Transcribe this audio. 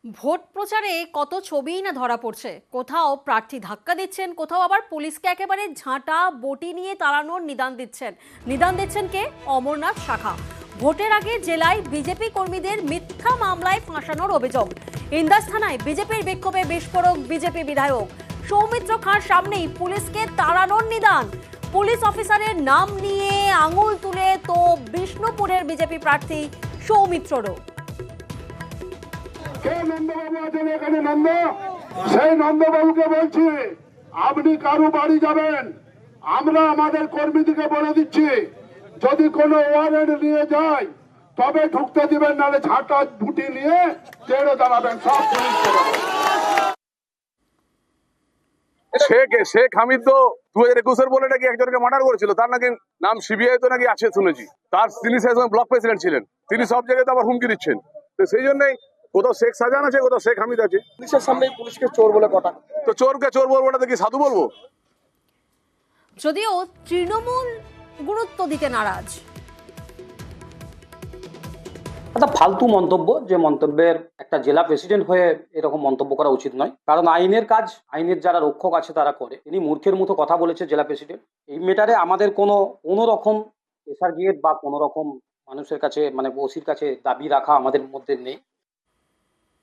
Vote প্রচারে কত ছবিই না ধরা পড়ছে। কোথাও প্রার্থী ধাক্কা দিচ্ছেন, কোথাও আবার পুলিশকে একেবারে ঝাঁটা বটি নিয়ে তাড়ানোর নিদান দিচ্ছেন কে? অমরনাথ শাখা। ভোটের আগে জেলায় বিজেপি কর্মীদের মিথ্যা মামলায় ফাঁসানোর অভিযোগ। ইন্দাস থানায় বিজেপির বিক্ষোভে বিস্ফোরক বিজেপি বিধায়ক। সৌমিত্র খাঁর সামনেই পুলিশকে তাড়ানোর নিদান। পুলিশ অফিসারের নাম নিয়ে আঙুল তুলে তো বিষ্ণুপুরের বিজেপি প্রার্থী সৌমিত্ররও। কে নন্দবাবু আছেন এখানে? সেই নন্দবাবুকে বলছি, আপনি কারু বাড়ি যাবেন, আমরা আমাদের কর্মীদেরকে বলে দিচ্ছি, যদি কোনো ওয়ারেন্ট নিয়ে যায় তবে ঢুকতে দিবেন, নাহলে ঝাঁটা বুটি নিয়ে তেড়ে দাঁড়াবেন সব পুলিশ। শেখ হামিদ তো 2021 বলে নাকি একজনকে মার্ডার করেছিল, তার নাকি নাম সিবিআই তো নাকি আছে শুনেছি। তিনি সেই সময় ব্লক প্রেসিডেন্ট ছিলেন, তিনি সব জায়গায় তো আবার হুমকি দিচ্ছেন। তো সেই জন্যই কোথাও শেখ শাহজাহান আছে, কোথাও শেখ হামিদ আছে। পুলিশের সামনে পুলিশকে চোর বলে কটা, তো চোরকে চোর বলবো না, তো কি সাধু বলবো? যদিও তৃণমূল গুরুত্ব দিতে নারাজ। একটা ফালতু মন্তব্য, যে মন্তব্যের একটা জেলা প্রেসিডেন্ট হয়ে এরকম মন্তব্য করা উচিত নয়। কারণ আইনের কাজ আইনের যারা রক্ষক আছে তারা করে। তিনি মূর্খের মতো কথা বলেছে জেলা প্রেসিডেন্ট। এই মেটারে আমাদের কোনো রকম প্রেসার গেট বা কোনো রকম মানুষের কাছে মানে ওসির কাছে দাবি রাখা আমাদের মধ্যে নেই।